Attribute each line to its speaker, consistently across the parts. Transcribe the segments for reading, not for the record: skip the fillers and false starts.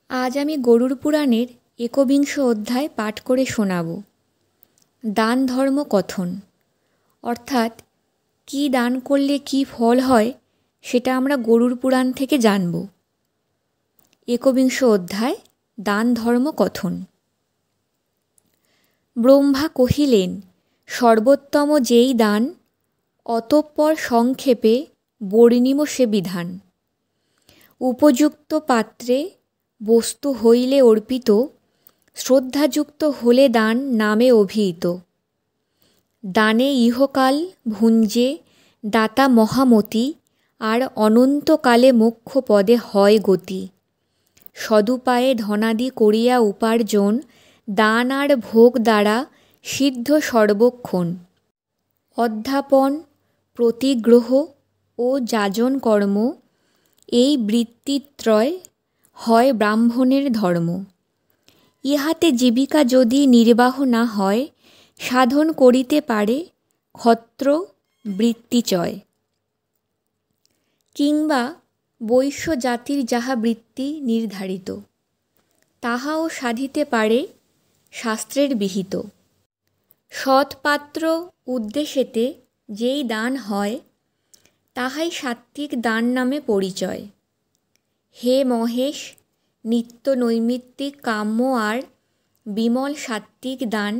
Speaker 1: আজ আমি গরুড় পুরাণের একবিংশ অধ্যায় পাঠ করে শোনাব। দান ধর্ম কথন, অর্থাৎ কী দান করলে কী ফল হয় সেটা আমরা গরুড় পুরাণ থেকে জানব। একবিংশ অধ্যায় দান ধর্ম কথন। ব্রহ্মা কহিলেন, সর্বোত্তম যেই দান, অতঃপর সংক্ষেপে বর্ণিম সে বিধান। উপযুক্ত পাত্রে বস্তু হইলে অর্পিত, শ্রদ্ধাযুক্ত হলে দান নামে অভিহিত। দানে ইহকাল ভুঞ্জে দাতা মহামতি, আর অনন্তকালে মোক্ষ পদে হয় গতি। সদুপায়ে ধনাদি করিয়া উপার্জন, দান আর ভোগ দ্বারা সিদ্ধ সর্বক্ষণ। অধ্যাপন, প্রতিগ্রহ ও যাজন কর্ম, এই বৃত্তিত্রয় হয় ব্রাহ্মণের ধর্ম। ইহাতে জীবিকা যদি নির্বাহ না হয়, সাধন করিতে পারে ক্ষত্র বৃত্তিচয়। কিংবা বৈশ্য জাতির যাহা বৃত্তি নির্ধারিত, তাহাও সাধিতে পারে শাস্ত্রের বিহিত। সৎপাত্র উদ্দেশ্যেতে যেই দান হয়, তাহাই সাত্ত্বিক দান নামে পরিচয়। হে মহেশ, নিত্য নৈমিত্তিক কাম্য আর বিমল সাত্ত্বিক দান,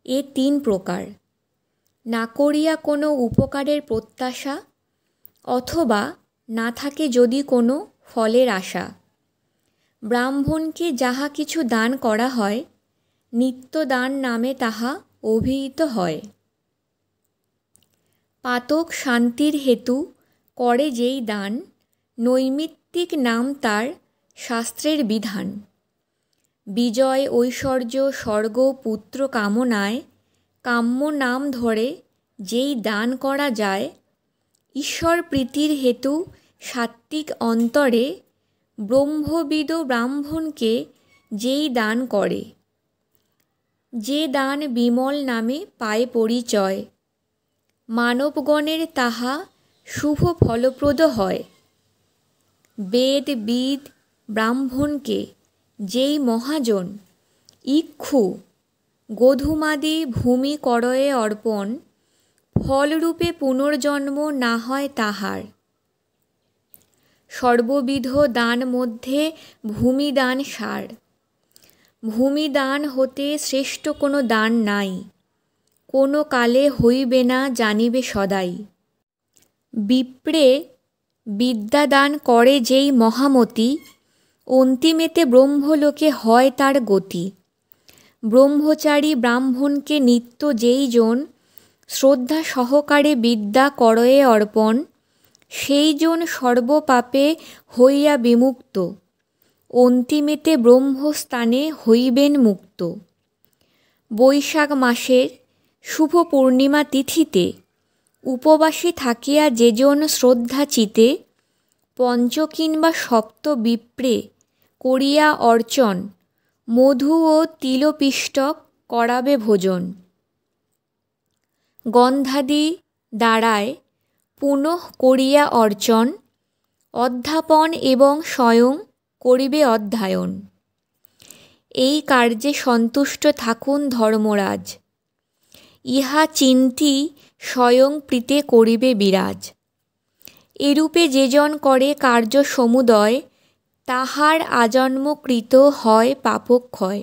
Speaker 1: এ তিন প্রকার। না করিয়া কোনো উপকারের প্রত্যাশা, অথবা না থাকে যদি কোনো ফলের আশা। ব্রাহ্মণকে যাহা কিছু দান করা হয়, নিত্য দান নামে তাহা অভিহিত হয়। পাতক শান্তির হেতু করে যেই দান, নৈমিত্তিক নাম তার শাস্ত্রের বিধান। বিজয় ঐশ্বর্য স্বর্গ পুত্র কামনায়, কাম্য নাম ধরে যেই দান করা যায়। ঈশ্বর প্রীতির হেতু সাত্ত্বিক অন্তরে, ব্রহ্মবিদ ব্রাহ্মণকে যেই দান করে। যে দান বিমল নামে পায় পরিচয়, মানবগণের তাহা শুভ ফলপ্রদ হয়। বেদ বিদ ব্রাহ্মণকে যেই মহাজন, ইক্ষু গোধূমাদি ভূমি করয়ে অর্পণ, ফলরূপে পুনর্জন্ম না হয় তাহার। সর্ববিধ দান মধ্যে ভূমিদান সার। ভূমিদান হতে শ্রেষ্ঠ কোনো দান নাই, কোনো কালে হইবে না জানিবে সদাই। বিপ্রে বিদ্যাদান করে যেই মহামতি, অন্তিমেতে ব্রহ্মলোকে হয় তার গতি। ব্রহ্মচারী ব্রাহ্মণকে নিত্য যেই জন, শ্রদ্ধা সহকারে বিদ্যা করয়ে অর্পণ, সেই জন সর্বপাপে হইয়া বিমুক্ত, অন্তিমেতে ব্রহ্মস্থানে হইবেন মুক্ত। বৈশাখ মাসের শুভ পূর্ণিমা তিথিতে, উপবাসী থাকিয়া যেজন শ্রদ্ধা চিতে, পঞ্চ কিংবা সপ্ত বিপ্রে করিয়া অর্চন, মধু ও তিলপিষ্টক করাবে ভোজন। গন্ধাদি দ্বারায় পুনঃ করিয়া অর্চন, অধ্যাপন এবং স্বয়ং করিবে অধ্যায়ন। এই কার্যে সন্তুষ্ট থাকুন ধর্মরাজ, ইহা চিন্তি স্বয়ং প্রীতে করিবে বিরাজ। এরূপে যেজন করে কার্য সমুদয়, তাহার আজন্মকৃত হয় পাপক্ষয়।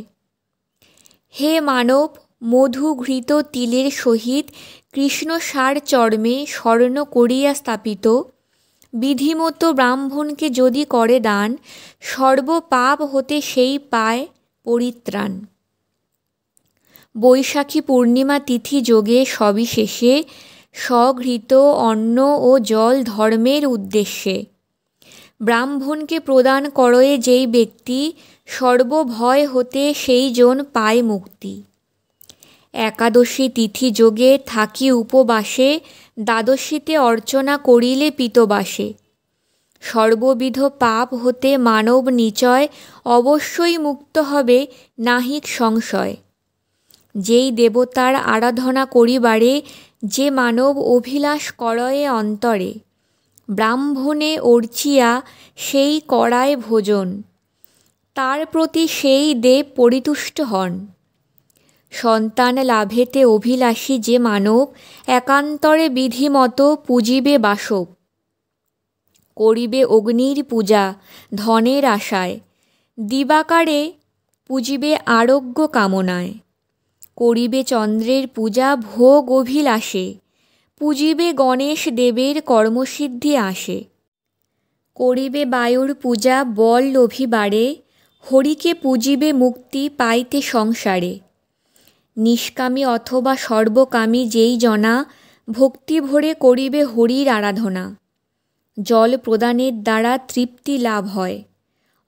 Speaker 1: হে মানব, মধু ঘৃত তিলের সহিত কৃষ্ণসার চর্মে স্বর্ণ করিয়া স্থাপিত, বিধিমতো ব্রাহ্মণকে যদি করে দান, সর্বপাপ হতে সেই পায় পরিত্রাণ। বৈশাখী পূর্ণিমা তিথি যোগে সবিশেষে স্বঘৃত অন্ন ও জল ধর্মের উদ্দেশ্যে। ব্রাহ্মণকে প্রদান করয়ে যেই ব্যক্তি, সর্বভয় হতে সেই জন পায় মুক্তি। একাদশী তিথি যোগে থাকি উপবাসে, দ্বাদশীতে অর্চনা করিলে পীতবাসে। সর্ববিধ পাপ হতে মানব নিচয়, অবশ্যই মুক্ত হবে নাহিক সংশয়। যেই দেবতার আরাধনা করিবারে যে মানব অভিলাষ করয়ে অন্তরে, ব্রাহ্মণে অর্চিয়া সেই করায় ভোজন। তার প্রতি সেই দেব পরিতুষ্ট হন। সন্তান লাভেতে অভিলাষী যে মানব, একান্তরে বিধিমত পূজিবে বাসব। করিবে অগ্নির পূজা ধনের আশায়, দিবাকারে পূজিবে আরোগ্য কামনায়। করিবে চন্দ্রের পূজা ভোগ অভিলাষে, পূজিবে গণেশ দেবের কর্মসিদ্ধি আসে। করিবে বায়ুর পূজা বল লোভিবারে, হরিকে পূজিবে মুক্তি পাইতে সংসারে। নিষ্কামী অথবা সর্বকামী যেই জনা, ভক্তি ভরে করিবে হরির আরাধনা। জল প্রদানের দ্বারা তৃপ্তি লাভ হয়,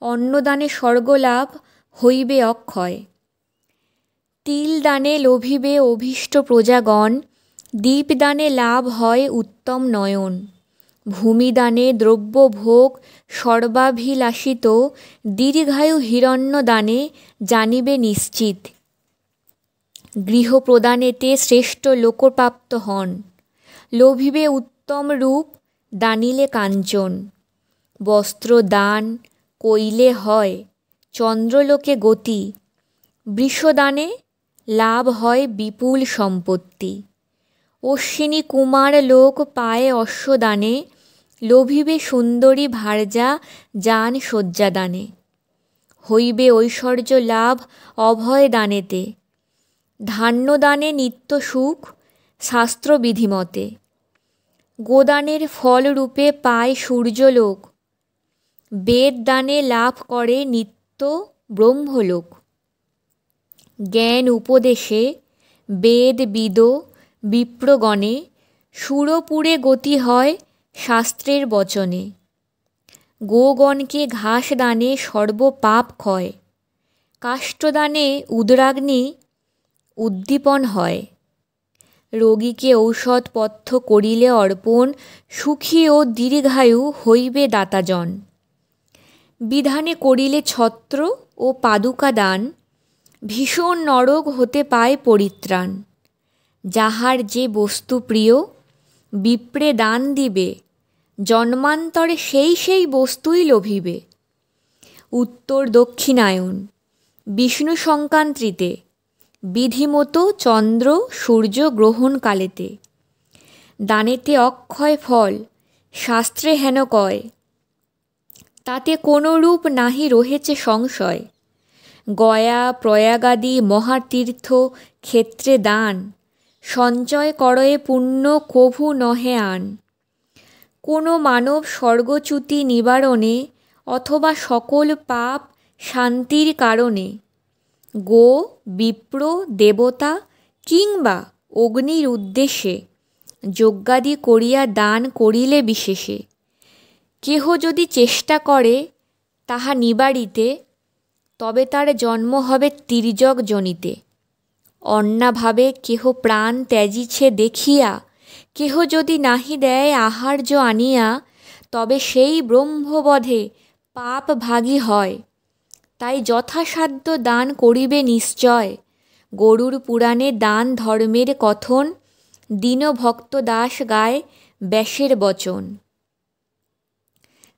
Speaker 1: অন্নদানে স্বর্গলাভ হইবে অক্ষয়। তিল দানে লোভিবে অভীষ্ট প্রজাগণ, দীপদানে লাভ হয় উত্তম নয়ন। ভূমিদানে দ্রব্যভোগ সর্বাভিলাষিত, দীর্ঘায়ু হিরণ্যদানে জানিবে নিশ্চিত। গৃহপ্রদানেতে শ্রেষ্ঠ লোকপ্রাপ্ত হন, লোভিবে উত্তম রূপ দানিলে কাঞ্চন। বস্ত্র দান কইলে হয় চন্দ্রলোকে গতি, বৃষদানে লাভ হয় বিপুল সম্পত্তি। অশ্বিনী কুমার লোক পায় অশ্বদানে, লোভিবে সুন্দরী ভার্যা যান শয্যাদানে। হইবে ঐশ্বর্য লাভ অভয় দানেতে, ধান্যদানে নিত্য সুখ শাস্ত্রবিধিমতে। গোদানের ফলরূপে পায় সূর্যলোক, বেদদানে লাভ করে নিত্য ব্রহ্মলোক। জ্ঞান উপদেশে বেদবিদ বিপ্রগণে, সুরপুরে গতি হয় শাস্ত্রের বচনে। গোগণকে ঘাস দানে সর্বপাপ ক্ষয়, কাষ্ঠদানে উদরাগ্নি উদ্দীপন হয়। রোগীকে ঔষধপথ্য করিলে অর্পণ, সুখী ও দীর্ঘায়ু হইবে দাতাজন। বিধানে করিলে ছত্র ও পাদুকা দান, ভীষণ নরক হতে পায় পরিত্রাণ। যাহার যে বস্তু প্রিয় বিপ্রে দান দিবে, জন্মান্তরে সেই সেই বস্তুই লোভিবে। উত্তর দক্ষিণায়ন বিষ্ণু সংক্রান্তিতে, বিধিমতো চন্দ্র সূর্য গ্রহণকালেতে। দানেতে অক্ষয় ফল শাস্ত্রে হেন কয়, তাতে কোনরূপ নাহি রহেছে সংশয়। গয়া প্রয়াগাদি মহাতীর্থ ক্ষেত্রে দান, সঞ্চয় করয়ে পুণ্য কভু নহে আন। কোনো মানব স্বর্গচ্যুতি নিবারণে, অথবা সকল পাপ শান্তির কারণে। গো বিপ্র দেবতা কিংবা অগ্নির উদ্দেশ্যে, যজ্ঞাদি করিয়া দান করিলে বিশেষে। কেহ যদি চেষ্টা করে তাহা নিবারিতে, তবে তার জন্ম হবে তির্যক যোনিতে। অন্নাভাবে কেহ প্রাণ ত্যাজিছে দেখিয়া, কেহ যদি নাহি দেয় আহার্য আনিয়া, তবে সেই ব্রহ্মবধে পাপ ভাগী হয়। তাই যথাসাধ্য দান করিবে নিশ্চয়। গরুড় পুরাণে দান ধর্মের কথন, দীনভক্ত দাস গায় ব্যাসের বচন।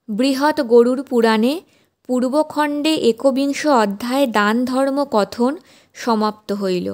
Speaker 1: বৃহৎ গরুড় পুরাণে পূর্বখণ্ডে ২১ অধ্যায়ে দান ধর্ম কথন সমাপ্ত হইল।